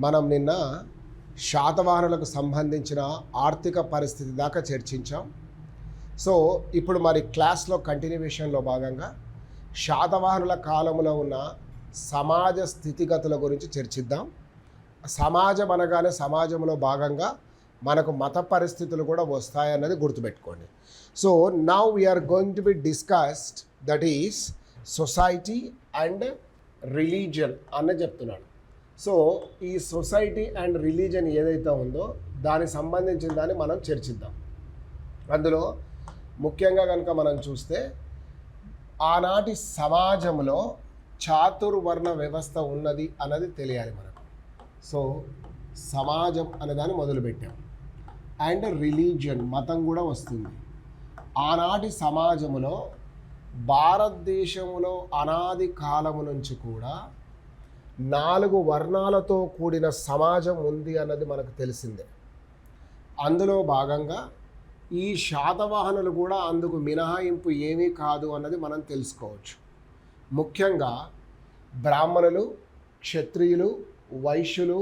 మనం నిన్న శాతవాహనులకు సంబంధించిన ఆర్థిక పరిస్థితి దాకా చర్చించాం. సో ఇప్పుడు మరి క్లాస్లో కంటిన్యూషన్లో భాగంగా శాతవాహనుల కాలంలో ఉన్న సమాజ స్థితిగతుల గురించి చర్చిద్దాం. సమాజం అనగానే సమాజంలో భాగంగా మనకు మత పరిస్థితులు కూడా వస్తాయన్నది గుర్తుపెట్టుకోండి. So now we're going to be discussed that is society and religion అన్నది చెప్తున్నాడు. సో ఈ సొసైటీ అండ్ రిలీజియన్ ఏదైతే ఉందో దానికి సంబంధించిన దాన్ని మనం చర్చిద్దాం. అందులో ముఖ్యంగా కనుక మనం చూస్తే ఆనాటి సమాజంలో చాతుర్వర్ణ వ్యవస్థ ఉన్నది అన్నది తెలియాలి మనకు. సో సమాజం అనేదాన్ని మొదలుపెట్టాం. అండ్ రిలీజియన్ మతం కూడా వస్తుంది. ఆనాటి సమాజంలో భారతదేశంలో అనాది కాలము నుంచి కూడా 4 వర్ణాలతో కూడిన సమాజం ఉంది అన్నది మనకు తెలిసిందే. అందులో భాగంగా ఈ శాతవాహనులు కూడా అందుకు మినహాయింపు ఏమీ కాదు అన్నది మనం తెలుసుకోవచ్చు. ముఖ్యంగా బ్రాహ్మణులు, క్షత్రియులు, వైశ్యులు,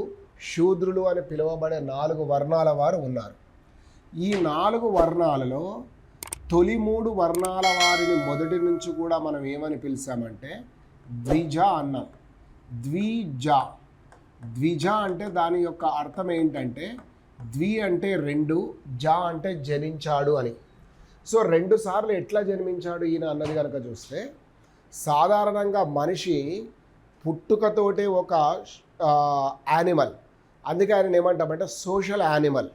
శూద్రులు అని పిలువబడే 4 వర్ణాల వారు ఉన్నారు. ఈ 4 వర్ణాలలో తొలి 3 వర్ణాల వారిని మొదటి నుంచి కూడా మనం ఏమని పిలిచామంటే ద్విజ అన్నాం. ద్విజ అంటే దాని యొక్క అర్థం ఏంటంటే ద్వి అంటే 2, జ అంటే జనించాడు అని. సో 2 సార్లు ఎట్లా జన్మించాడు ఈయన అన్నది కనుక చూస్తే సాధారణంగా మనిషి పుట్టుకతోటే ఒక యానిమల్, అందుకే ఆయన ఏమంటామంటే సోషల్ యానిమల్.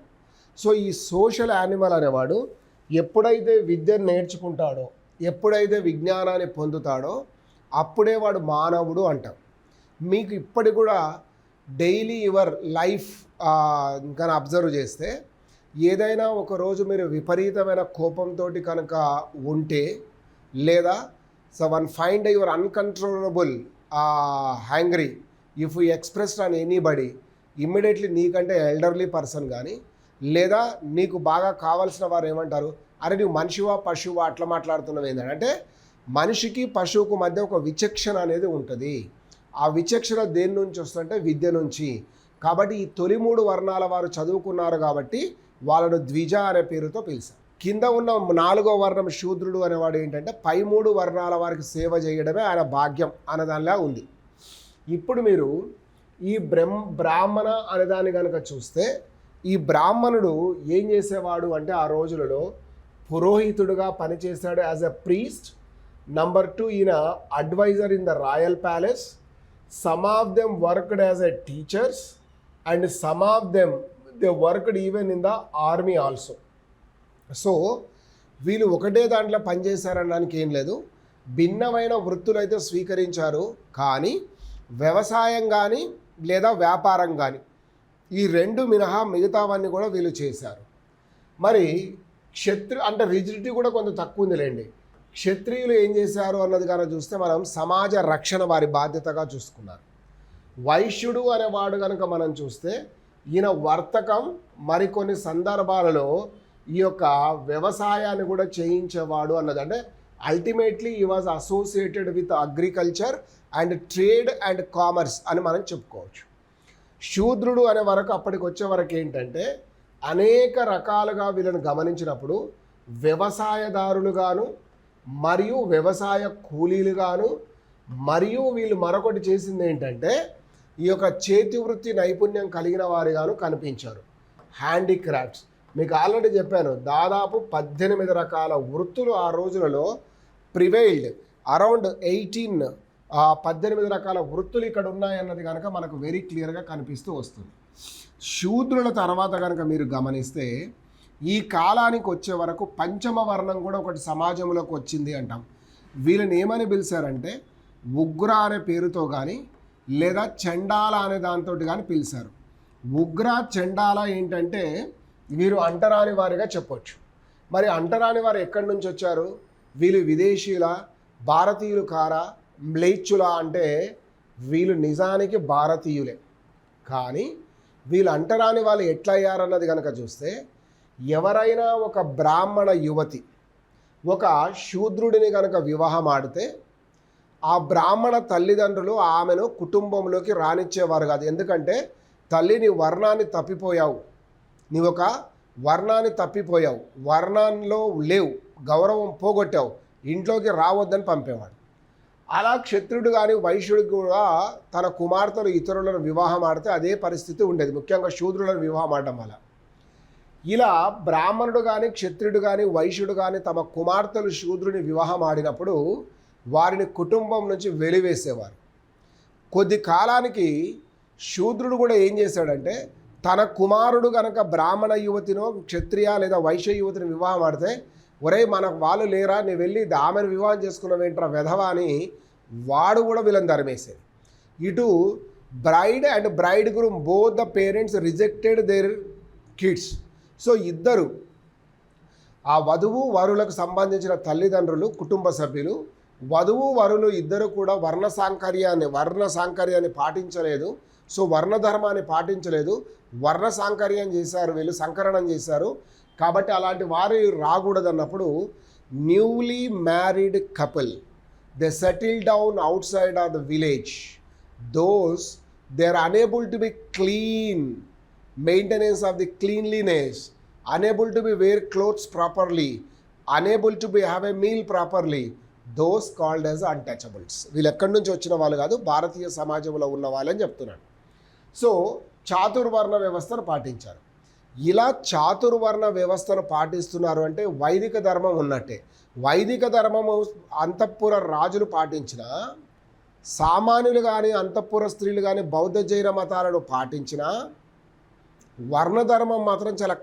సో ఈ సోషల్ యానిమల్ అనేవాడు ఎప్పుడైతే విద్యను నేర్చుకుంటాడో, ఎప్పుడైతే విజ్ఞానాన్ని పొందుతాడో అప్పుడే వాడు మానవుడు అంటాం. మీకు ఇప్పటి కూడా డైలీ యువర్ లైఫ్ ఇంకా అబ్జర్వ్ చేస్తే ఏదైనా ఒక రోజు మీరు విపరీతమైన కోపంతో కనుక ఉంటే, లేదా so one find your uncontrollable hangry if you expressed on anybody, immediately నీకంటే ఎల్డర్లీ పర్సన్ కానీ లేదా నీకు బాగా కావాల్సిన వారు ఏమంటారు, అరే నువ్వు మనిషివా పశువా అట్లా మాట్లాడుతున్నావు ఏంటంటే మనిషికి పశువుకు మధ్య ఒక విచక్షణ అనేది ఉంటుంది. ఆ విచక్షణ దేని నుంచి వస్తుందంటే విద్య నుంచి. కాబట్టి ఈ తొలి 3 వర్ణాల వారు చదువుకున్నారు కాబట్టి వాళ్ళను ద్విజ అనే పేరుతో పిలిచారు. కింద ఉన్న 4వ వర్ణం శూద్రుడు అనేవాడు ఏంటంటే పై 3 వర్ణాల వారికి సేవ చేయడమే ఆయన భాగ్యం అనేదానిలా ఉంది. ఇప్పుడు మీరు ఈ బ్రాహ్మణ అనేదాన్ని కనుక చూస్తే ఈ బ్రాహ్మణుడు ఏం చేసేవాడు అంటే ఆ రోజులలో పురోహితుడుగా పనిచేశాడు యాజ్ ఎ ప్రీస్ట్. నంబర్ 2 ఈయన adviser in the royal palace. Some of them worked as a teachers and some of them they worked even in the army also. సో వీళ్ళు ఒకటే దాంట్లో పనిచేశారనడానికి ఏం లేదు, భిన్నమైన వృత్తులు అయితే స్వీకరించారు. కానీ వ్యవసాయం కానీ లేదా వ్యాపారం కానీ ఈ 2 మినహా మిగతావన్నీ కూడా వీళ్ళు చేశారు. మరి అంటే రిజిడిటీ కూడా కొంత తక్కువ ఉందిలేండి. క్షత్రియులు ఏం చేశారు అన్నది కనుక చూస్తే మనం సమాజ రక్షణ వారి బాధ్యతగా చూసుకున్నారు. వైశ్యుడు అనేవాడు కనుక మనం చూస్తే ఈయన వర్తకం, మరికొన్ని సందర్భాలలో ఈ యొక్క వ్యవసాయాన్ని కూడా చేయించేవాడు అన్నది. అంటే అల్టిమేట్లీ ఈ was associated with agriculture and trade and commerce అని మనం చెప్పుకోవచ్చు. శూద్రుడు అనే వరకు అప్పటికి వచ్చే వరకు ఏంటంటే అనేక రకాలుగా వీళ్ళని గమనించినప్పుడు వ్యవసాయదారులుగాను మరియు వ్యవసాయ కూలీలుగాను మరియు వీళ్ళు మరొకటి చేసింది ఏంటంటే ఈ యొక్క చేతి వృత్తి నైపుణ్యం కలిగిన వారిగాను కనిపించారు. హ్యాండీక్రాఫ్ట్స్ మీకు ఆల్రెడీ చెప్పాను, దాదాపు 18 రకాల వృత్తులు ఆ రోజులలో ప్రివైల్డ్. అరౌండ్ 18 రకాల వృత్తులు ఇక్కడ ఉన్నాయన్నది కనుక మనకు వెరీ క్లియర్గా కనిపిస్తూ వస్తుంది. శూద్రుల తర్వాత కనుక మీరు గమనిస్తే ఈ కాలానికి వచ్చే వరకు పంచమ వర్ణం కూడా ఒకటి సమాజంలోకి వచ్చింది అంటాం. వీళ్ళని ఏమని పిలిచారంటే ఉగ్ర అనే పేరుతో కానీ లేదా చండాల అనే దాంతో కానీ పిలిచారు. ఉగ్ర చండాల ఏంటంటే వీరు అంటరాని వారిగా చెప్పొచ్చు. మరి అంటరాని వారు ఎక్కడి నుంచి వచ్చారు? వీళ్ళు విదేశీయుల, భారతీయులు కారా, మ్లేచ్చుల అంటే వీళ్ళు నిజానికి భారతీయులే. కానీ వీళ్ళు అంటరాని వాళ్ళు ఎట్లా అయ్యారన్నది కనుక చూస్తే ఎవరైనా ఒక బ్రాహ్మణ యువతి ఒక శూద్రుడిని కనుక వివాహం ఆడితే ఆ బ్రాహ్మణ తల్లిదండ్రులు ఆమెను కుటుంబంలోకి రానిచ్చేవారు కాదు. ఎందుకంటే తల్లి నీ వర్ణాన్ని తప్పిపోయావు, నీ ఒక వర్ణాన్ని తప్పిపోయావు, వర్ణంలో లేవు, గౌరవం పోగొట్టావు, ఇంట్లోకి రావద్దని పంపేవాడు. అలా క్షత్రుడు కానీ వైశ్యుడు కూడా తన కుమార్తెలు ఇతరులను వివాహం ఆడితే అదే పరిస్థితి ఉండేది, ముఖ్యంగా శూద్రులను వివాహం ఆడటం వల్ల. ఇలా బ్రాహ్మణుడు కానీ క్షత్రుడు కానీ వైశ్యుడు కానీ తమ కుమార్తెలు శూద్రుని వివాహం ఆడినప్పుడు వారిని కుటుంబం నుంచి వెలివేసేవారు. కొద్ది కాలానికి శూద్రుడు కూడా ఏం చేశాడంటే తన కుమారుడు కనుక బ్రాహ్మణ యువతినో క్షత్రియ లేదా వైశ్య యువతిని వివాహం ఆడితే, ఒరే మనకు వాళ్ళు లేరా, నీ వెళ్ళి ఆమెను వివాహం చేసుకున్నావేంట్రా వెధవా అని వాడు కూడా వీళ్ళని ధర్మేసేది. ఇటు bride and braid groom both the parents rejected their kids. So ఇద్దరు ఆ వధువు వరులకు సంబంధించిన తల్లిదండ్రులు కుటుంబ సభ్యులు వధువు వరులు ఇద్దరు కూడా వర్ణ సాంకర్యాన్ని పాటించలేదు. సో వర్ణధర్మాన్ని పాటించలేదు, వర్ణ సాంకర్యం చేశారు, వీళ్ళు సంకరణం చేశారు. కాబట్టి అలాంటి వారు రాకూడదన్నప్పుడు newly married couple they settle down outside of the village, those they are unable to be clean, maintenance of the cleanliness, unable to be wear clothes properly, unable to be have a meal properly, those called as untouchables. వీళ్ళు ఎక్కడి నుంచి వచ్చిన వాళ్ళు కాదు, భారతీయ సమాజంలో ఉన్న వాళ్ళని చెప్తున్నాడు. సో చాతుర్వర్ణ వ్యవస్థను పాటించారు. ఇలా చాతుర్వర్ణ వ్యవస్థను పాటిస్తున్నారు అంటే వైదిక ధర్మం ఉన్నట్టే. వైదిక ధర్మము అంతఃపుర రాజులు పాటించిన, సామాన్యులు కానీ అంతఃపుర స్త్రీలు కానీ బౌద్ధ జైన మతాలను పాటించిన, వర్ణధర్మం మాత్రం చాలా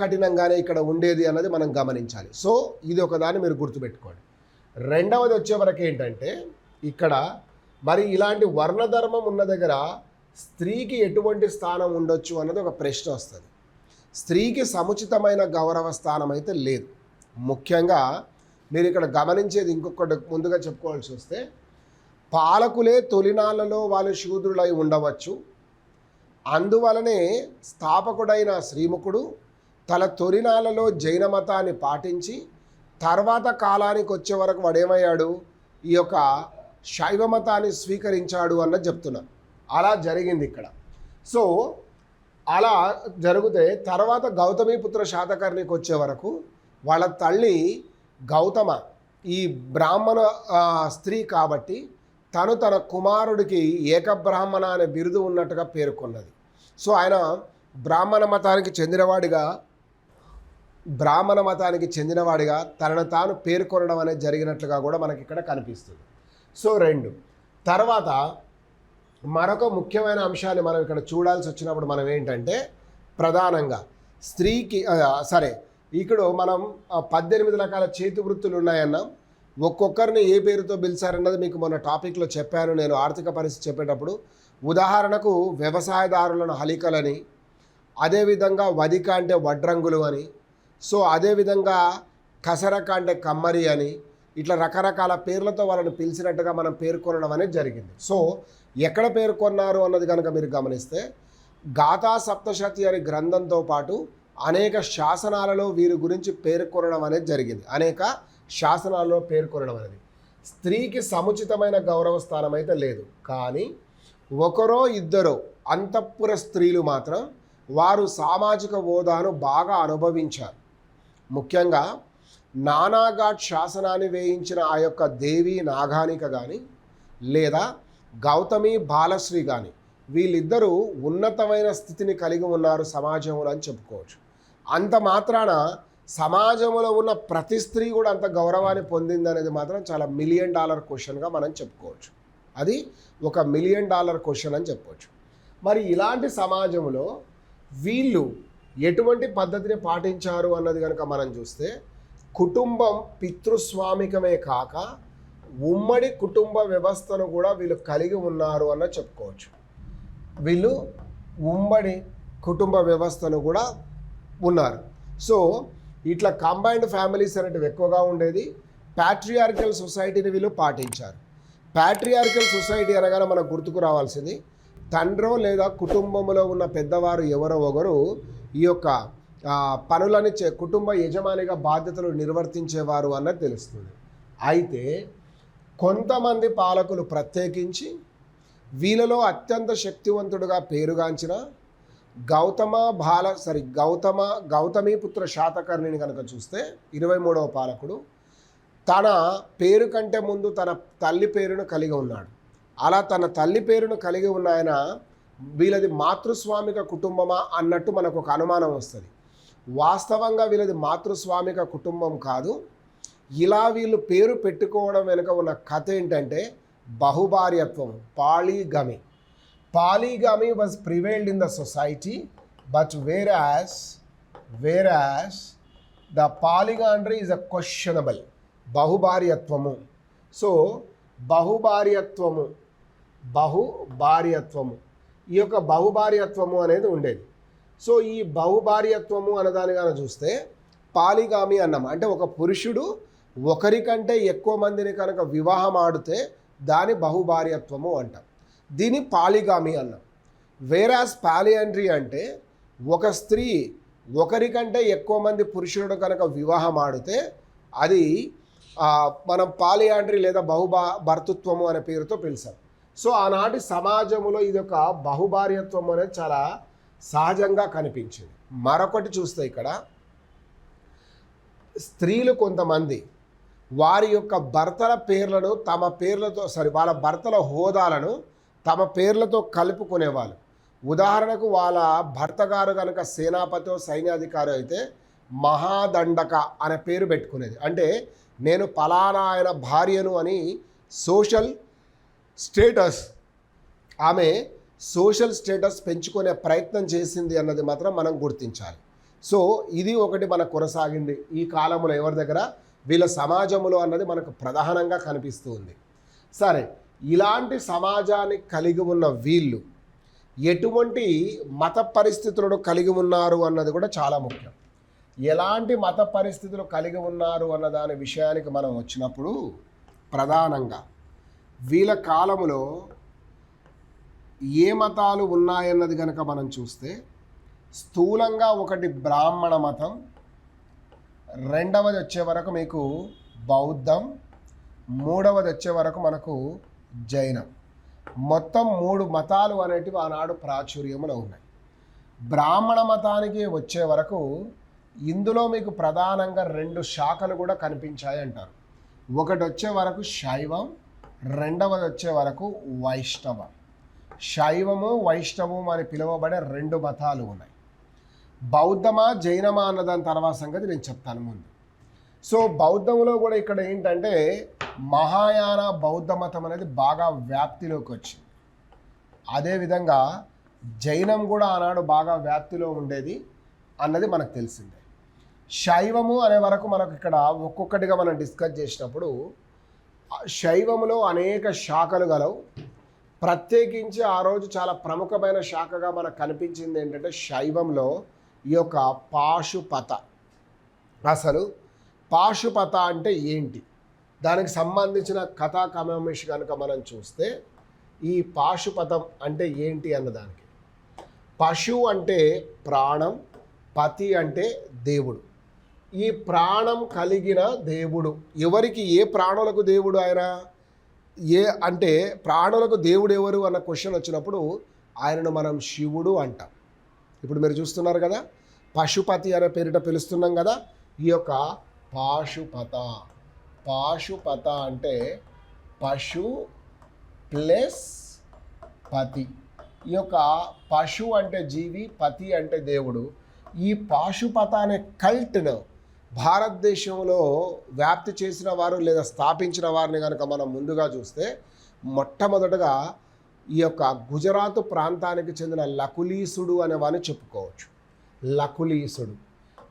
కఠినంగానే ఇక్కడ ఉండేది అన్నది మనం గమనించాలి. సో ఇది ఒకదాన్ని మీరు గుర్తుపెట్టుకోండి. రెండవది వచ్చేవరకు ఏంటంటే ఇక్కడ మరి ఇలాంటి వర్ణధర్మం ఉన్న దగ్గర స్త్రీకి ఎటువంటి స్థానం ఉండొచ్చు అన్నది ఒక ప్రశ్న వస్తుంది. స్త్రీకి సముచితమైన గౌరవ స్థానం అయితే లేదు. ముఖ్యంగా మీరు ఇక్కడ గమనించేది ఇంకొకటి ముందుగా చెప్పుకోవాల్సి వస్తే, పాలకులే తొలినాళ్లలో వాళ్ళు శూద్రులై ఉండవచ్చు. అందువలనే స్థాపకుడైన శ్రీముఖుడు తన తొలినాళ్లలో జైన మతాన్ని పాటించి తర్వాత కాలానికి వచ్చే వరకు వాడేమయ్యాడు, ఈ యొక్క శైవ మతాన్ని స్వీకరించాడు అన్నది చెప్తున్నాను. అలా జరిగింది ఇక్కడ. సో అలా జరిగితే తర్వాత గౌతమీపుత్ర శాతకర్ణికి వచ్చే వరకు వాళ్ళ తల్లి గౌతమ ఈ బ్రాహ్మణ స్త్రీ కాబట్టి తను తన కుమారుడికి ఏకబ్రాహ్మణ అనే బిరుదు ఉన్నట్టుగా పేర్కొన్నది. సో ఆయన బ్రాహ్మణ మతానికి చెందినవాడిగా తనను తాను పేర్కొనడం అనేది జరిగినట్లుగా కూడా మనకి ఇక్కడ కనిపిస్తుంది. సో తర్వాత మరొక ముఖ్యమైన అంశాన్ని మనం ఇక్కడ చూడాల్సి వచ్చినప్పుడు మనం ఏంటంటే, ప్రధానంగా స్త్రీకి ఇక్కడ మనం 18 రకాల చేతి వృత్తులు ఉన్నాయన్నాం. ఒక్కొక్కరిని ఏ పేరుతో పిలిచారన్నది మీకు మొన్న టాపిక్లో చెప్పాను నేను ఆర్థిక పరిస్థితి చెప్పేటప్పుడు. ఉదాహరణకు వ్యవసాయదారులను హలికలని, అదేవిధంగా వదిక అంటే వడ్రంగులు అని, సో అదేవిధంగా కసరక అంటే కమ్మరి అని, ఇట్లా రకరకాల పేర్లతో వాళ్ళని పిలిచినట్టుగా మనం పేర్కొనడం అనేది జరిగింది. సో ఎక్కడ పేర్కొన్నారు అన్నది కనుక మీరు గమనిస్తే, గాథా సప్తశతి అనే గ్రంథంతో పాటు అనేక శాసనాలలో వీరి గురించి పేర్కొనడం అనేది జరిగింది. అనేక శాసనాలలో పేర్కొనడం అనేది. స్త్రీకి సముచితమైన గౌరవ స్థానం అయితే లేదు. కానీ ఒకరో ఇద్దరో అంతఃపుర స్త్రీలు మాత్రం వారు సామాజిక హోదాను బాగా అనుభవించారు. ముఖ్యంగా నానాఘాట్ శాసనాన్ని వేయించిన ఆ యొక్క దేవి నాగానిక కానీ లేదా గౌతమి బాలశ్రీ కానీ వీళ్ళిద్దరూ ఉన్నతమైన స్థితిని కలిగి ఉన్నారు సమాజంలో అని చెప్పుకోవచ్చు. అంత మాత్రాన సమాజంలో ఉన్న ప్రతి స్త్రీ కూడా అంత గౌరవాన్ని పొందింది అనేది మాత్రం చాలా $1 మిలియన్ క్వశ్చన్గా మనం చెప్పుకోవచ్చు. అది ఒక $1 మిలియన్ క్వశ్చన్ అని చెప్పవచ్చు. మరి ఇలాంటి సమాజంలో వీళ్ళు ఎటువంటి పద్ధతిని పాటించారు అన్నది కనుక మనం చూస్తే, కుటుంబం పితృస్వామికమే కాక ఉమ్మడి కుటుంబ వ్యవస్థను కూడా వీళ్ళు కలిగి ఉన్నారు అన్న చెప్పుకోవచ్చు. వీళ్ళు ఉమ్మడి కుటుంబ వ్యవస్థను కూడా ఉన్నారు. సో ఇట్లా కంబైన్డ్ ఫ్యామిలీస్ అనేటివి ఎక్కువగా ఉండేది. ప్యాట్రియార్కల్ సొసైటీని వీళ్ళు పాటించారు. ప్యాట్రియార్కల్ సొసైటీ అనగానే మనకు గుర్తుకు రావాల్సింది, తండ్రో లేదా కుటుంబంలో ఉన్న పెద్దవారు ఎవరో ఒకరు ఈ యొక్క పనులని కుటుంబ యజమానిగా బాధ్యతలు నిర్వర్తించేవారు అన్నది తెలుస్తుంది. అయితే కొంతమంది పాలకులు ప్రత్యేకించి వీళ్ళలో అత్యంత శక్తివంతుడుగా పేరుగాంచిన గౌతమీపుత్ర శాతకర్ణిని కనుక చూస్తే 23వ పాలకుడు తన పేరు కంటే ముందు తన తల్లి పేరును కలిగి ఉన్నాడు. అలా తన తల్లి పేరును కలిగి ఉన్న ఆయన వీళ్ళది మాతృస్వామిక కుటుంబమా అన్నట్టు మనకు ఒక అనుమానం వస్తుంది. వాస్తవంగా వీళ్ళది మాతృస్వామిక కుటుంబం కాదు. ఇలా వీళ్ళు పేరు పెట్టుకోవడం వెనుక ఉన్న కథ ఏంటంటే బహుభార్యత్వం, పాలీగమి. Polygamy was prevailed in the society, but whereas the polyandry is a questionable. బహుభార్యత్వము. సో బహుభార్యత్వము ఈ యొక్క బహుభార్యత్వము అనేది ఉండేది. సో ఈ బహుభార్యత్వము అన్నదాని కానీ చూస్తే పాలిగామి అన్నాం. అంటే ఒక పురుషుడు ఒకరికంటే ఎక్కువ మందిని కనుక వివాహం ఆడితే దాని బహుభార్యత్వము అంటాం. దీని పాలిగామి అన్నాం. వేరాస్ పాలియాండ్రీ అంటే ఒక స్త్రీ ఒకరికంటే ఎక్కువ మంది పురుషుడు కనుక వివాహం ఆడితే అది మనం పాలియాండ్రీ లేదా భర్తృత్వము అనే పేరుతో పిలిచాం. సో ఆనాటి సమాజంలో ఇది ఒక బహుభార్యత్వం అనేది చాలా సహజంగా కనిపించింది. మరొకటి చూస్తే ఇక్కడ స్త్రీలు కొంతమంది వారి యొక్క భర్తల పేర్లను వాళ్ళ భర్తల హోదాలను తమ పేర్లతో కలుపుకునేవాళ్ళు. ఉదాహరణకు వాళ్ళ భర్త గారు కనుక సేనాపతి సైన్యాధికారి అయితే మహాదండక అనే పేరు పెట్టుకునేది. అంటే నేను పలానా ఆయన భార్యను అని సోషల్ స్టేటస్ పెంచుకునే ప్రయత్నం చేసింది అన్నది మాత్రం మనం గుర్తించాలి. సో ఇది ఒకటి మనకు కొనసాగింది ఈ కాలంలో ఎవరి దగ్గర, వీళ్ళ సమాజంలో అన్నది మనకు ప్రధానంగా కనిపిస్తూ ఉంది. సరే, ఇలాంటి సమాజాన్ని కలిగి ఉన్న వీళ్ళు ఎటువంటి మత పరిస్థితులను కలిగి ఉన్నారు అన్నది కూడా చాలా ముఖ్యం. ఎలాంటి మత పరిస్థితులు కలిగి ఉన్నారు అన్న దాని విషయానికి మనం వచ్చినప్పుడు ప్రధానంగా వీళ్ళ కాలంలో ఏ మతాలు ఉన్నాయన్నది కనుక మనం చూస్తే స్థూలంగా ఒకటి బ్రాహ్మణ మతం, రెండవది వచ్చే వరకు మీకు బౌద్ధం, మూడవది వచ్చే వరకు మనకు జైనం. మొత్తం 3 మతాలు అనేటివి ఆనాడు ప్రాచుర్యములో ఉన్నాయి. బ్రాహ్మణ మతానికి వచ్చే వరకు ఇందులో మీకు ప్రధానంగా 2 శాఖలు కూడా కనిపించాయి అంటారు. ఒకటి వచ్చే వరకు శైవం, రెండవది వచ్చే వరకు వైష్ణవం. శైవము వైష్ణవం అని పిలువబడే 2 మతాలు ఉన్నాయి. బౌద్ధమా జైనమా అన్నదాని తర్వాత సంగతి నేను చెప్తాను ముందు. సో బౌద్ధంలో కూడా ఇక్కడ ఏంటంటే మహాయాన బౌద్ధ మతం అనేది బాగా వ్యాప్తిలోకి వచ్చింది. అదేవిధంగా జైనం కూడా ఆనాడు బాగా వ్యాప్తిలో ఉండేది అన్నది మనకు తెలిసిందే. శైవము అనే వరకు మనకు ఇక్కడ ఒక్కొక్కటిగా మనం డిస్కస్ చేసినప్పుడు శైవములో అనేక శాఖలు గలవు. ప్రత్యేకించి ఆ రోజు చాలా ప్రముఖమైన శాఖగా మనకు కనిపించింది ఏంటంటే శైవంలో ఈ యొక్క పాశుపత. అసలు పాశుపత అంటే ఏంటి, దానికి సంబంధించిన కథా కమేష్ కనుక మనం చూస్తే ఈ పాశుపతం అంటే ఏంటి అన్నదానికి, పశు అంటే ప్రాణం, పతి అంటే దేవుడు. ఈ ప్రాణం కలిగిన దేవుడు ఎవరికి, ఏ ప్రాణులకు దేవుడు ఆయన, ఏ అంటే ప్రాణులకు దేవుడు ఎవరు అన్న క్వశ్చన్ వచ్చినప్పుడు ఆయనను మనం శివుడు అంటాం. ఇప్పుడు మీరు చూస్తున్నారు కదా, పశుపతి అనే పేరిట పిలుస్తున్నాం కదా. ఈ యొక్క పాశుపత అంటే పశు ప్లస్ పతి. ఈ యొక్క పశు అంటే జీవి, పతి అంటే దేవుడు. ఈ పాశుపత అనే కల్ట్ను భారతదేశంలో వ్యాప్తి చేసిన వారు లేదా స్థాపించిన వారిని కనుక మనం ముందుగా చూస్తే మొట్టమొదటగా ఈ యొక్క గుజరాత్ ప్రాంతానికి చెందిన లకులీసుడు అనేవాడిని చెప్పుకోవచ్చు. లకులీసుడు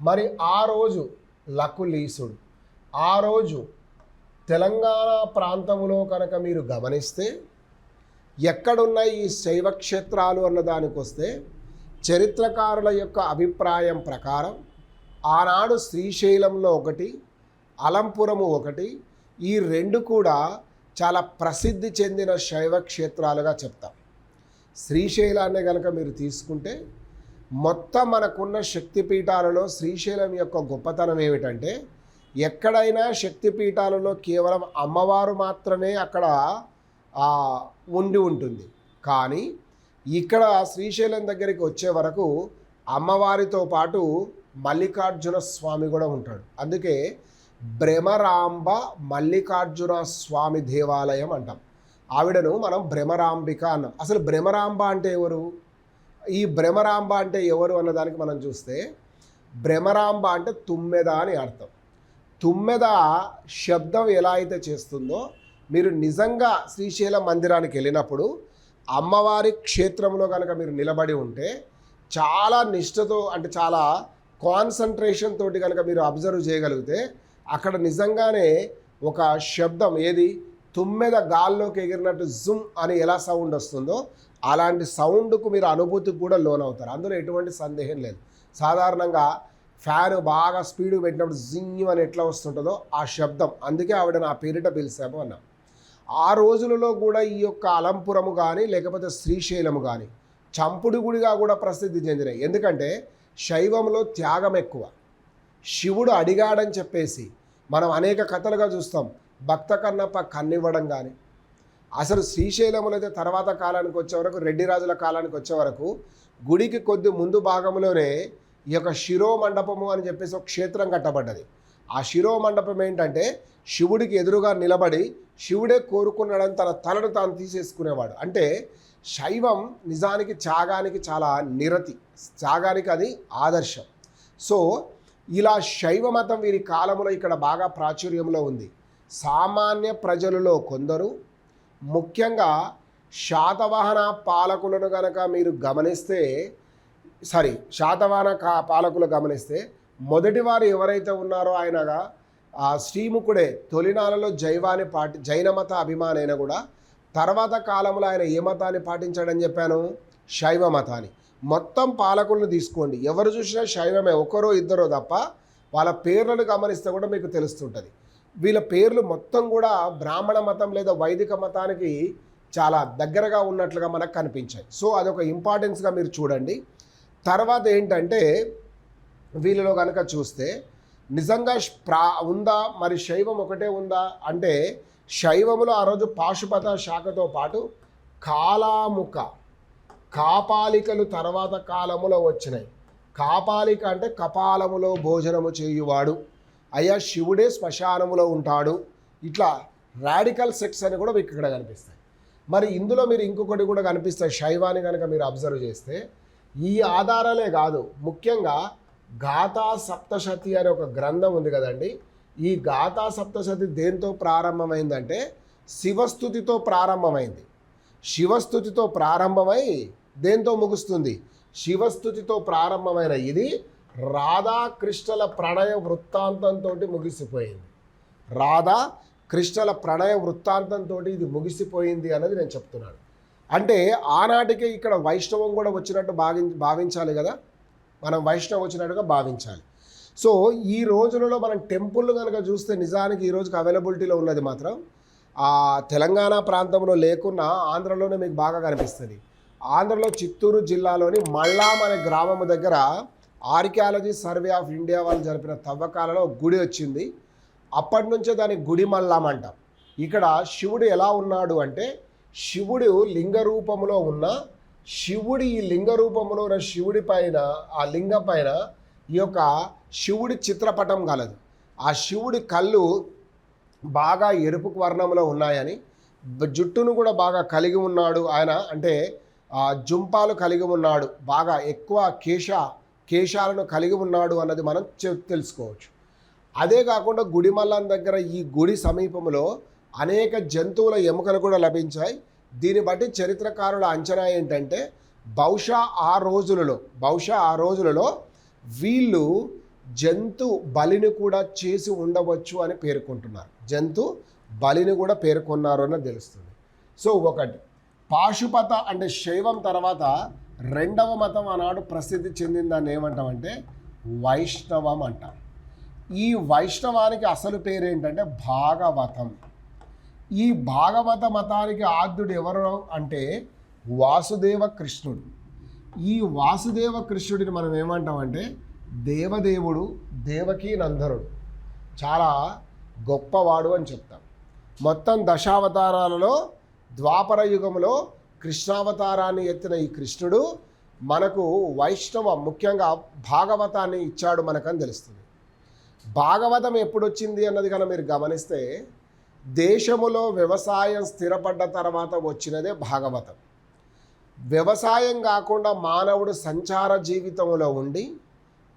మరి ఆ రోజు తెలంగాణ ప్రాంతంలో కనుక మీరు గమనిస్తే ఎక్కడున్న ఈ శైవ క్షేత్రాలు అన్న దానికి వస్తే చరిత్రకారుల యొక్క అభిప్రాయం ప్రకారం ఆనాడు శ్రీశైలంలో ఒకటి, అలంపురము ఒకటి, ఈ 2 కూడా చాలా ప్రసిద్ధి చెందిన శైవ క్షేత్రాలుగా చెప్తాం. శ్రీశైలాన్ని కనుక మీరు తీసుకుంటే మొత్తం మనకున్న శక్తిపీఠాలలో శ్రీశైలం యొక్క గొప్పతనం ఏమిటంటే ఎక్కడైనా శక్తిపీఠాలలో కేవలం అమ్మవారు మాత్రమే అక్కడ ఉండి ఉంటుంది. కానీ ఇక్కడ శ్రీశైలం దగ్గరికి వచ్చే వరకు అమ్మవారితో పాటు మల్లికార్జున స్వామి కూడా ఉంటాడు. అందుకే భ్రమరాంబ మల్లికార్జున స్వామి దేవాలయం అంటాం. ఆవిడను మనం భ్రమరాంబిక అన్నాం. అసలు భ్రమరాంబ అంటే ఎవరు? ఈ భ్రమరాంబ అంటే ఎవరు అన్నదానికి మనం చూస్తే భ్రమరాంబ అంటే తుమ్మెద అని అర్థం. తుమ్మెద శబ్దం ఎలా అయితే చేస్తుందో మీరు నిజంగా శ్రీశైలం మందిరానికి వెళ్ళినప్పుడు అమ్మవారి క్షేత్రంలో కనుక మీరు నిలబడి ఉంటే చాలా నిష్ఠతో అంటే చాలా కాన్సన్ట్రేషన్ తోటి కనుక మీరు అబ్జర్వ్ చేయగలిగితే అక్కడ నిజంగానే ఒక శబ్దం ఏది తుమ్మెద గాల్లోకి ఎగిరినట్టు జుమ్ అని ఎలా సౌండ్ వస్తుందో అలాంటి సౌండ్కు మీరు అనుభూతికి కూడా లోనవుతారు. అందులో ఎటువంటి సందేహం లేదు. సాధారణంగా ఫ్యాన్ బాగా స్పీడ్ పెట్టినప్పుడు జింగ్ అని ఎట్లా వస్తుంటుందో ఆ శబ్దం, అందుకే ఆవిడ నా పేరిట పిలిచాము అన్నాం. ఆ రోజులలో కూడా ఈ యొక్క అలంపురము కానీ లేకపోతే శ్రీశైలము కానీ చంపుడు గుడిగా కూడా ప్రసిద్ధి చెందినాయి. ఎందుకంటే శైవంలో త్యాగం ఎక్కువ. శివుడు అడిగాడని చెప్పేసి మనం అనేక కథలుగా చూస్తాం. భక్త కన్నప్ప కన్నివ్వడం కానీ, అసలు శ్రీశైలములో అయితే తర్వాత కాలానికి వచ్చే వరకు రెడ్డి రాజుల కాలానికి వచ్చే వరకు గుడికి కొద్ది ముందు భాగంలోనే ఈ యొక్క శిరోమండపము అని చెప్పేసి ఒక క్షేత్రం కట్టబడ్డది. ఆ శిరోమండపం ఏంటంటే శివుడికి ఎదురుగా నిలబడి శివుడే కోరుకున్నాడని తన తలను తాను తీసేసుకునేవాడు. అంటే శైవం నిజానికి త్యాగానికి చాలా నిరతి, త్యాగానికి అది ఆదర్శం. సో ఇలా శైవ మతం వీరి కాలంలో ఇక్కడ బాగా ప్రాచుర్యంలో ఉంది. సామాన్య ప్రజలలో కొందరు, ముఖ్యంగా శాతవాహన పాలకులను కనుక మీరు గమనిస్తే శాతవాహన పాలకులు గమనిస్తే మొదటి వారు ఎవరైతే ఉన్నారో ఆయనగా ఆ శ్రీముఖుడే తొలినాలలో జైన మత అభిమానైన కూడా తర్వాత కాలంలో ఆయన ఏ మతాన్ని పాటించాడని చెప్పాను? శైవ మతాన్ని. మొత్తం పాలకులను తీసుకోండి, ఎవరు చూసినా శైవమే, ఒకరో ఇద్దరో తప్ప వాళ్ళ పేర్లను గమనిస్తే కూడా మీకు తెలుస్తుంటుంది. వీళ్ళ పేర్లు మొత్తం కూడా బ్రాహ్మణ మతం లేదా వైదిక మతానికి చాలా దగ్గరగా ఉన్నట్లుగా మనకు కనిపించాయి. సో అదొక ఇంపార్టెన్స్గా మీరు చూడండి. తర్వాత ఏంటంటే వీళ్ళలో కనుక చూస్తే నిజంగా ఉందా మరి శైవం ఒకటే ఉందా అంటే శైవములో ఆ రోజు పాశుపత శాఖతో పాటు కాలాముఖ కాపాలికలు తర్వాత కాలములో వచ్చినాయి. కాపాలిక అంటే కపాలములో భోజనము చేయువాడు, అయ్యా శివుడే శ్మశానములో ఉంటాడు. ఇట్లా రాడికల్ సెక్ట్స్ అని కూడా మీకు ఇక్కడ కనిపిస్తాయి. మరి ఇందులో మీరు ఇంకొకటి కూడా కనిపిస్తాయి. శైవాన్ని కనుక మీరు అబ్జర్వ్ చేస్తే ఈ ఆధారాలే కాదు, ముఖ్యంగా గాథా సప్తశతి అనే ఒక గ్రంథం ఉంది కదండి. ఈ గాథా సప్తశతి దేంతో ప్రారంభమైందంటే శివస్థుతితో ప్రారంభమైంది. శివస్థుతితో ప్రారంభమై దేంతో ముగుస్తుంది? శివస్థుతితో ప్రారంభమైన ఇది రాధాకృష్ణల ప్రణయ వృత్తాంతంతో ముగిసిపోయింది. రాధాకృష్ణల ప్రణయ వృత్తాంతంతో ఇది ముగిసిపోయింది అన్నది నేను చెప్తున్నాను. అంటే ఆనాటికే ఇక్కడ వైష్ణవం కూడా వచ్చినట్టు భావించాలి కదా, మనం వైష్ణవం వచ్చినట్టుగా భావించాలి. సో ఈ రోజులలో మనం టెంపుల్ కనుక చూస్తే నిజానికి ఈ రోజుకి అవైలబిలిటీలో ఉన్నది మాత్రం తెలంగాణ ప్రాంతంలో లేకున్నా ఆంధ్రలోనే మీకు బాగా కనిపిస్తుంది. ఆంధ్రలో చిత్తూరు జిల్లాలోని మల్లాం అనే గ్రామం దగ్గర ఆర్కియాలజీ సర్వే ఆఫ్ ఇండియా వాళ్ళు జరిపిన తవ్వకాలలో గుడి వచ్చింది. అప్పటి నుంచే దానికి గుడి మల్లాం అంటాం. ఇక్కడ శివుడు ఎలా ఉన్నాడు అంటే శివుడు లింగ రూపంలో ఉన్న శివుడి ఈ లింగ రూపంలో ఉన్న శివుడి పైన ఆ లింగం పైన ఈ యొక్క శివుడి చిత్రపటం కలదు. ఆ శివుడి కళ్ళు బాగా ఎరుపు వర్ణంలో ఉన్నాయని, జుట్టును కూడా బాగా కలిగి ఉన్నాడు ఆయన, అంటే జుంపాలు కలిగి ఉన్నాడు, బాగా ఎక్కువ కేశాలను కలిగి ఉన్నాడు అన్నది మనం తెలుసుకోవచ్చు. అదే కాకుండా గుడి మల్లాం దగ్గర ఈ గుడి సమీపంలో అనేక జంతువుల ఎముకలు కూడా లభించాయి. దీన్ని బట్టి చరిత్రకారుల అంచనా ఏంటంటే బహుశా ఆ రోజులలో వీళ్ళు జంతు బలిని కూడా చేసి ఉండవచ్చు అని పేర్కొంటున్నారు. జంతు బలిని కూడా పేర్కొన్నారు అని తెలుస్తుంది. సో ఒకటి పాశుపత అంటే శైవం తర్వాత రెండవ మతం ఆనాడు ప్రసిద్ధి చెందిందాన్ని ఏమంటామంటే వైష్ణవం అంటాం. ఈ వైష్ణవానికి అసలు పేరు ఏంటంటే భాగవతం. ఈ భాగవత మతానికి ఆద్యుడు ఎవరు అంటే వాసుదేవ కృష్ణుడు. ఈ వాసుదేవ కృష్ణుడిని మనం ఏమంటామంటే దేవదేవుడు, దేవకీ నందనుడు, చాలా గొప్పవాడు అని చెప్తాం. మొత్తం దశావతారాలలో ద్వాపర యుగంలో కృష్ణావతారాన్ని ఎత్తిన ఈ కృష్ణుడు మనకు వైష్ణవ ముఖ్యంగా భాగవతాన్ని ఇచ్చాడు మనకని తెలుస్తుంది. భాగవతం ఎప్పుడు వచ్చింది అన్నది కనుక మీరు గమనిస్తే దేశములో వ్యవసాయం స్థిరపడ్డ తర్వాత వచ్చినదే భాగవతం. వ్యవసాయం కాకుండా మానవుడు సంచార జీవితంలో ఉండి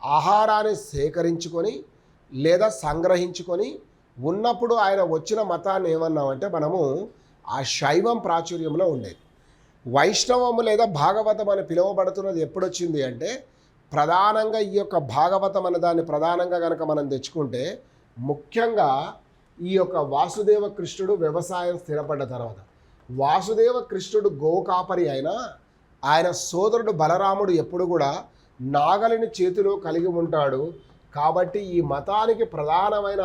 ఆహారాన్ని సేకరించుకొని లేదా సంగ్రహించుకొని ఉన్నప్పుడు ఆయన వచ్చిన మతాన్ని ఏమన్నామంటే మనము ఆ శైవం ప్రాచుర్యంలో ఉండేది. వైష్ణవము లేదా భాగవతం అని పిలువబడుతున్నది ఎప్పుడొచ్చింది అంటే ప్రధానంగా ఈ యొక్క భాగవతం అనే దాన్ని ప్రధానంగా కనుక మనం తెచ్చుకుంటే ముఖ్యంగా ఈ యొక్క వాసుదేవ కృష్ణుడు వ్యవసాయం స్థిరపడ్డ తర్వాత, వాసుదేవ కృష్ణుడు గోకాపరి అయినా ఆయన సోదరుడు బలరాముడు ఎప్పుడు కూడా నాగలిని చేతిలో కలిగి ఉంటాడు. కాబట్టి ఈ మతానికి ప్రధానమైన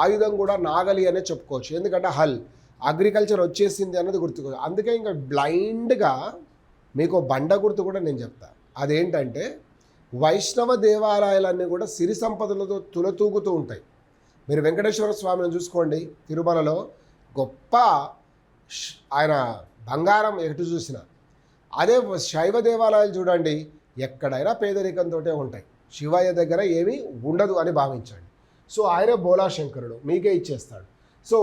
ఆయుధం కూడా నాగలి అనే చెప్పుకోవచ్చు. ఎందుకంటే అగ్రికల్చర్ వచ్చేసింది అన్నది గుర్తుకో. అందుకే ఇంకా బ్లైండ్గా మీకు బండ గుర్తు కూడా నేను చెప్తా. అదేంటంటే వైష్ణవ దేవాలయాలన్నీ కూడా సిరి సంపదలతో తులతూగుతూ ఉంటాయి. మీరు వెంకటేశ్వర స్వామిని చూసుకోండి, తిరుమలలో గొప్ప ఆయన బంగారం ఎటు చూసినా. అదే శైవ దేవాలయాలు చూడండి, ఎక్కడైనా పేదరికంతో ఉంటాయి. శివయ్య దగ్గర ఏమీ ఉండదు అని భావించండి. సో ఆయన బోలాశంకరుడు మీకే ఇచ్చేస్తాడు. సో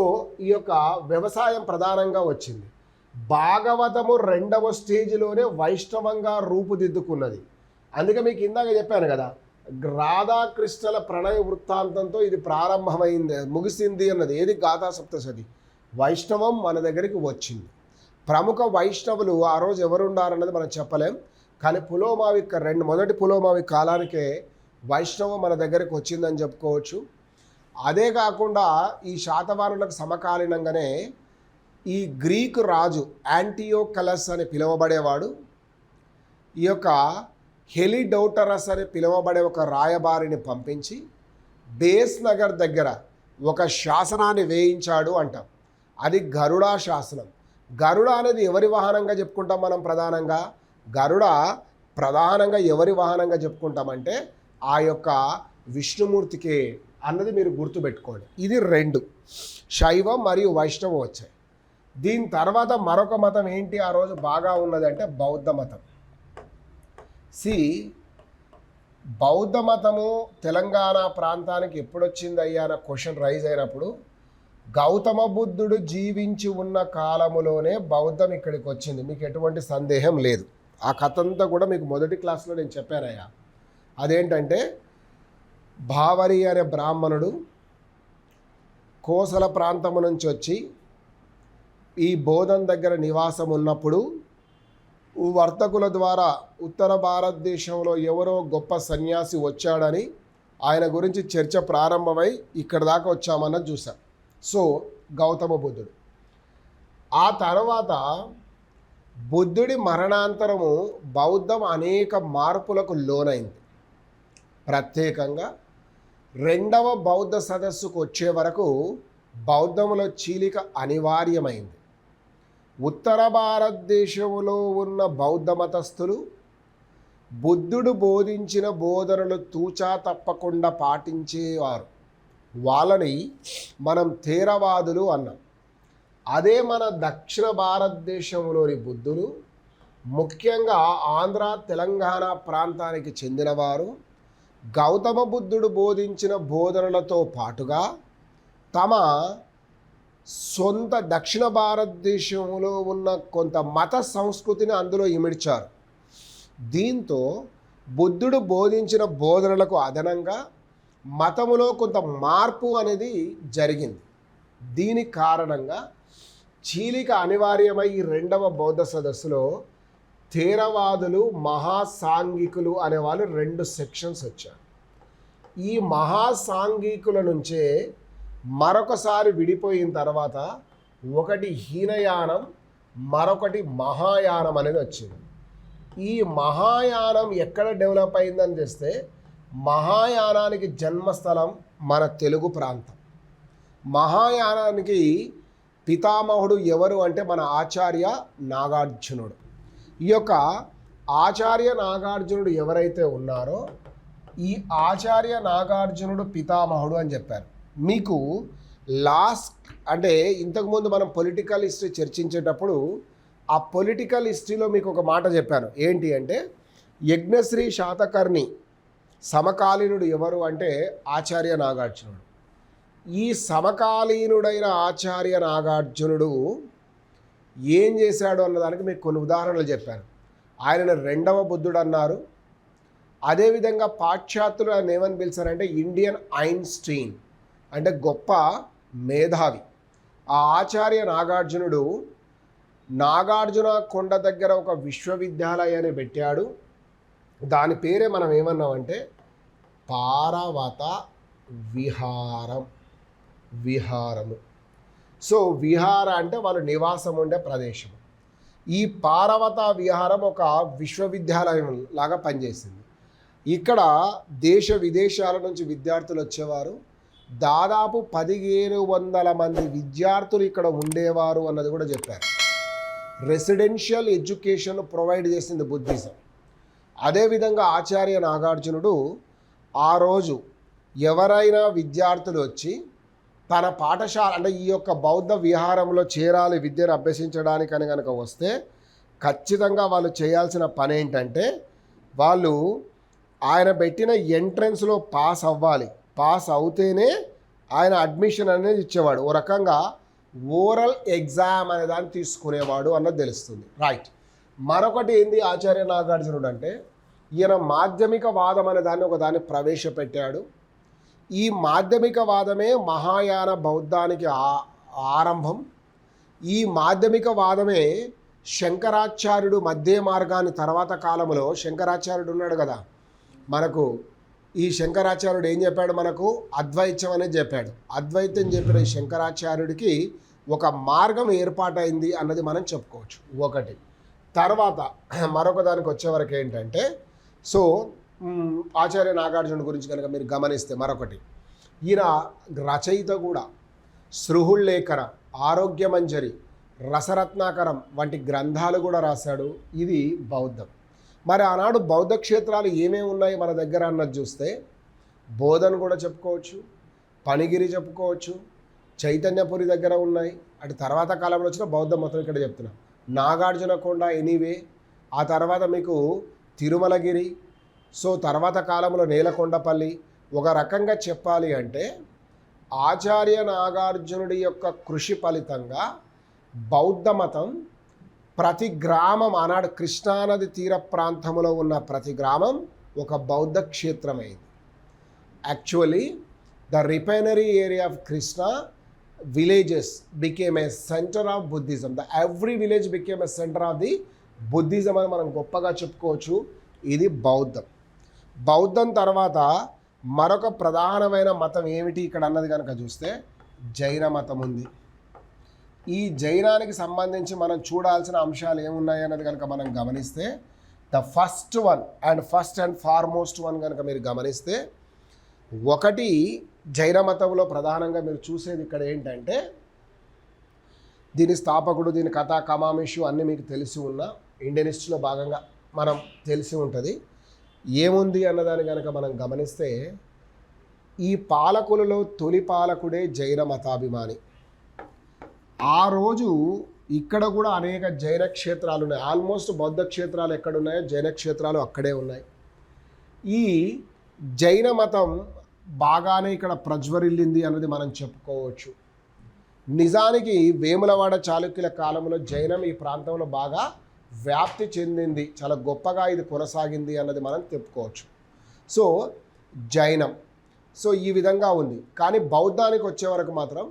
ఈ యొక్క వ్యవసాయం ప్రధానంగా వచ్చింది. భాగవతము 2వ స్టేజ్లోనే వైష్ణవంగా రూపుదిద్దుకున్నది. అందుకే మీకు ఇందాక చెప్పాను కదా, రాధాకృష్ణల ప్రణయ వృత్తాంతంతో ఇది ప్రారంభమైంది, ముగిసింది అన్నది. ఏది గాథా సప్తశతి వైష్ణవం మన దగ్గరికి వచ్చింది. ప్రముఖ వైష్ణవులు ఆ రోజు ఎవరు ఉండారన్నది మనం చెప్పలేం. కానీ మొదటి పులోమావి కాలానికే వైష్ణవం మన దగ్గరికి వచ్చిందని చెప్పుకోవచ్చు. అదే కాకుండా ఈ శాతవాహనులకు సమకాలీనంగానే ఈ గ్రీకు రాజు యాంటియోకలస్ అని పిలువబడేవాడు ఈ యొక్క హెలిడోటరస్ అని పిలువబడే ఒక రాయబారిని పంపించి బేస్ నగర్ దగ్గర ఒక శాసనాన్ని వేయించాడు అంటాం. అది గరుడా శాసనం. గరుడ అనేది ఎవరి వాహనంగా చెప్పుకుంటాం మనం? గరుడ ప్రధానంగా ఎవరి వాహనంగా చెప్పుకుంటామంటే ఆ యొక్క విష్ణుమూర్తికే అన్నది మీరు గుర్తుపెట్టుకోండి. ఇది 2 శైవం మరియు వైష్ణవం వచ్చాయి. దీని తర్వాత మరొక మతం ఏంటి ఆ రోజు బాగా ఉన్నది అంటే బౌద్ధ మతం. బౌద్ధ మతము తెలంగాణ ప్రాంతానికి ఎప్పుడొచ్చింది అయ్యా అన్న క్వశ్చన్ రైజ్ అయినప్పుడు గౌతమ బుద్ధుడు జీవించి ఉన్న కాలములోనే బౌద్ధం ఇక్కడికి వచ్చింది. మీకు ఎటువంటి సందేహం లేదు. ఆ కథ అంతా కూడా మీకు మొదటి క్లాస్లో నేను చెప్పానయ్యా. అదేంటంటే భావరి అనే బ్రాహ్మణుడు కోసల ప్రాంతము నుంచి వచ్చి ఈ బోధన్ దగ్గర నివాసం ఉన్నప్పుడు వర్తకుల ద్వారా ఉత్తర భారతదేశంలో ఎవరో గొప్ప సన్యాసి వచ్చాడని ఆయన గురించి చర్చ ప్రారంభమై ఇక్కడ దాకా వచ్చామన్నది చూసాం. సో గౌతమ బుద్ధుడు ఆ తర్వాత బుద్ధుడి మరణాంతరము బౌద్ధం అనేక మార్పులకు లోనైంది. ప్రత్యేకంగా 2వ బౌద్ధ సదస్సుకు వచ్చే వరకు బౌద్ధములో చీలిక అనివార్యమైంది. ఉత్తర భారతదేశంలో ఉన్న బౌద్ధ మతస్థులు బుద్ధుడు బోధించిన బోధనలు తూచా తప్పకుండా పాటించేవారు. వాళ్ళని మనం థేరవాదులు అన్నాం. అదే మన దక్షిణ భారతదేశంలోని బుద్ధులు ముఖ్యంగా ఆంధ్ర తెలంగాణ ప్రాంతానికి చెందినవారు గౌతమ బుద్ధుడు బోధించిన బోధనలతో పాటుగా తమ సొంత దక్షిణ భారతదేశంలో ఉన్న కొంత మత సంస్కృతిని అందులో ఇమిడ్చారు. దీంతో బుద్ధుడు బోధించిన బోధనలకు అదనంగా మతములో కొంత మార్పు అనేది జరిగింది. దీని కారణంగా చీలిక అనివార్యమై ఈ 2వ బౌద్ధ సదస్సులో థేరవాదులు మహాసాంఘికులు అనేవాళ్ళు 2 సెక్షన్స్ వచ్చారు. ఈ మహాసాంఘికుల నుంచే మరొకసారి విడిపోయిన తర్వాత ఒకటి హీనయానం, మరొకటి మహాయానం అనేది వచ్చింది. ఈ మహాయానం ఎక్కడ డెవలప్ అయిందని చేస్తే మహాయానానికి జన్మస్థలం మన తెలుగు ప్రాంతం. మహాయానానికి పితామహుడు ఎవరు అంటే మన ఆచార్య నాగార్జునుడు. ఈ యొక్క ఆచార్య నాగార్జునుడు ఎవరైతే ఉన్నారో ఈ ఆచార్య నాగార్జునుడు పితామహుడు అని చెప్పారు. మీకు లాస్ట్ అంటే ఇంతకుముందు మనం పొలిటికల్ హిస్టరీ చర్చించేటప్పుడు ఆ పొలిటికల్ హిస్టరీలో మీకు ఒక మాట చెప్పాను. ఏంటి అంటే యజ్ఞశ్రీ శాతకర్ణి సమకాలీనుడు ఎవరు అంటే ఆచార్య నాగార్జునుడు. ఈ సమకాలీనుడైన ఆచార్య నాగార్జునుడు ఏం చేశాడు అన్నదానికి మీకు కొన్ని ఉదాహరణలు చెప్పాను. ఆయనను రెండవ బుద్ధుడు అన్నారు. అదేవిధంగా పాశ్చాత్యులు ఆయన ఏమని పిలిచారంటే ఇండియన్ ఐన్స్టీన్, అంటే గొప్ప మేధావి. ఆ ఆచార్య నాగార్జునుడు నాగార్జున కొండ దగ్గర ఒక విశ్వవిద్యాలయాన్ని పెట్టాడు. దాని పేరే మనం ఏమన్నామంటే పారవత విహారము. సో విహార అంటే వాళ్ళు నివాసం ఉండే ప్రదేశం. ఈ పారవత విహారం ఒక విశ్వవిద్యాలయం లాగా పనిచేసింది. ఇక్కడ దేశ విదేశాల నుంచి విద్యార్థులు వచ్చేవారు. దాదాపు 1500 మంది విద్యార్థులు ఇక్కడ ఉండేవారు అన్నది కూడా చెప్పారు. రెసిడెన్షియల్ ఎడ్యుకేషన్ ప్రొవైడ్ చేసింది బుద్ధిజం. అదేవిధంగా ఆచార్య నాగార్జునుడు ఆ రోజు ఎవరైనా విద్యార్థులు వచ్చి తన పాఠశాల అంటే ఈ యొక్క బౌద్ధ విహారంలో చేరాలి విద్యను అభ్యసించడానికని కనుక వస్తే ఖచ్చితంగా వాళ్ళు చేయాల్సిన పని ఏంటంటే వాళ్ళు ఆయన పెట్టిన ఎంట్రన్స్లో పాస్ అవ్వాలి. పాస్ అవుతేనే ఆయన అడ్మిషన్ అనేది ఇచ్చేవాడు. ఓ రకంగా ఓరల్ ఎగ్జామ్ అనే దాన్ని తీసుకునేవాడు అన్నది తెలుస్తుంది. రైట్. మరొకటి ఏంది ఆచార్య నాగార్జునుడు అంటే ఈయన మాధ్యమిక వాదం అనే దాన్ని ఒకదాన్ని ప్రవేశపెట్టాడు. ఈ మాధ్యమిక వాదమే మహాయాన బౌద్ధానికి ఆరంభం. ఈ మాధ్యమిక వాదమే శంకరాచార్యుడు మధ్య మార్గాన్ని తర్వాత కాలంలో శంకరాచార్యుడు ఉన్నాడు కదా మనకు. ఈ శంకరాచార్యుడు ఏం చెప్పాడు మనకు? అద్వైతం అనేది చెప్పాడు. అద్వైతం చెప్పిన ఈ శంకరాచార్యుడికి ఒక మార్గం ఏర్పాటైంది అన్నది మనం చెప్పుకోవచ్చు. ఒకటి. తర్వాత మరొక దానికి వచ్చేవరకు ఏంటంటే సో ఆచార్య నాగార్జునుడి గురించి కనుక మీరు గమనిస్తే మరొకటి, ఈయన రచయిత కూడా. సృహుల్లేఖన, ఆరోగ్యమంజరి, రసరత్నాకరం వంటి గ్రంథాలు కూడా రాశాడు. ఇది బౌద్ధం. మరి ఆనాడు బౌద్ధ క్షేత్రాలు ఏమేమి ఉన్నాయి మన దగ్గర అన్నది చూస్తే బోధన్ కూడా చెప్పుకోవచ్చు, పనిగిరి చెప్పుకోవచ్చు, చైతన్యపురి దగ్గర ఉన్నాయి. అటు తర్వాత కాలంలో వచ్చిన బౌద్ధ మతం ఇక్కడ చెప్తున్నాం. నాగార్జున కొండ ఎనీవే, ఆ తర్వాత మీకు తిరుమలగిరి, సో తర్వాత కాలంలో నేలకొండపల్లి. ఒక రకంగా చెప్పాలి అంటే ఆచార్య నాగార్జునుడి యొక్క కృషి ఫలితంగా బౌద్ధ మతం ప్రతి గ్రామం ఆనాడు కృష్ణానది తీర ప్రాంతంలో ఉన్న ప్రతి గ్రామం ఒక బౌద్ధ క్షేత్రమైంది. Actually the refinery area of Krishna villages became a centre of Buddhism. Every village became a centre of the Buddhism అని మనం గొప్పగా చెప్పుకోవచ్చు. ఇది బౌద్ధం. బౌద్ధం తర్వాత మరొక ప్రధానమైన మతం ఏమిటి ఇక్కడ అన్నది కనుక చూస్తే జైన మతం ఉంది. ఈ జైనానికి సంబంధించి మనం చూడాల్సిన అంశాలు ఏమున్నాయి అన్నది కనుక మనం గమనిస్తే the first and foremost one కనుక మీరు గమనిస్తే ఒకటి జైన మతంలో ప్రధానంగా మీరు చూసేది ఇక్కడ ఏంటంటే దీని స్థాపకుడు, దీని కథ కమామిషు అన్నీ మీకు తెలిసి ఉన్న ఇండియన్ హిస్టరీలో భాగంగా మనం తెలిసి ఉంటుంది. ఏముంది అన్నదాన్ని కనుక మనం గమనిస్తే ఈ పాలకులలో తొలి పాలకుడే జైన మతాభిమాని. ఆ రోజు ఇక్కడ కూడా అనేక జైన క్షేత్రాలు ఉన్నాయి. ఆల్మోస్ట్ బౌద్ధ క్షేత్రాలు ఎక్కడున్నాయో జైన క్షేత్రాలు అక్కడే ఉన్నాయి. ఈ జైన మతం బాగానే ఇక్కడ ప్రజ్వరిల్లింది అన్నది మనం చెప్పుకోవచ్చు. నిజానికి వేములవాడ చాళుక్యుల కాలంలో జైనం ఈ ప్రాంతంలో బాగా వ్యాప్తి చెందింది. చాలా గొప్పగా ఇది కొనసాగింది అన్నది మనం చెప్పుకోవచ్చు. సో జైనం సో ఈ విధంగా ఉంది. కానీ బౌద్ధానికి వచ్చే వరకు మాత్రం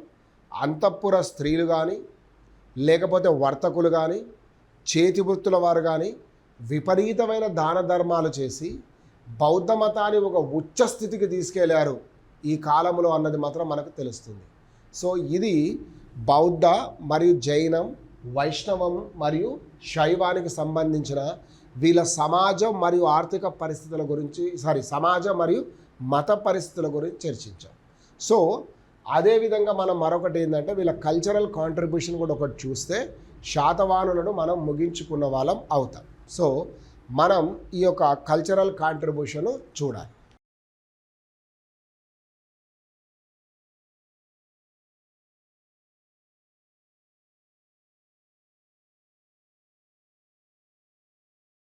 అంతఃపుర స్త్రీలు కానీ లేకపోతే వర్తకులు కానీ చేతి వృత్తుల వారు కానీ విపరీతమైన దాన ధర్మాలు చేసి బౌద్ధ మతాన్ని ఒక ఉచ్చ స్థితికి తీసుకెళ్లారు ఈ కాలంలో అన్నది మాత్రం మనకు తెలుస్తుంది. సో ఇది బౌద్ధ మరియు జైనం, వైష్ణవం మరియు శైవానికి సంబంధించిన వీళ్ళ సమాజం మరియు ఆర్థిక పరిస్థితుల గురించి సమాజం మరియు మత పరిస్థితుల గురించి చర్చించాం. సో అదేవిధంగా మనం మరొకటి ఏంటంటే వీళ్ళ కల్చరల్ కాంట్రిబ్యూషన్ కూడా ఒకటి చూస్తే శాతవాహనులను మనం ముగించుకున్న వాళ్ళం అవుతాం. సో మనం ఈ యొక్క కల్చరల్ కాంట్రిబ్యూషన్ చూడాలి.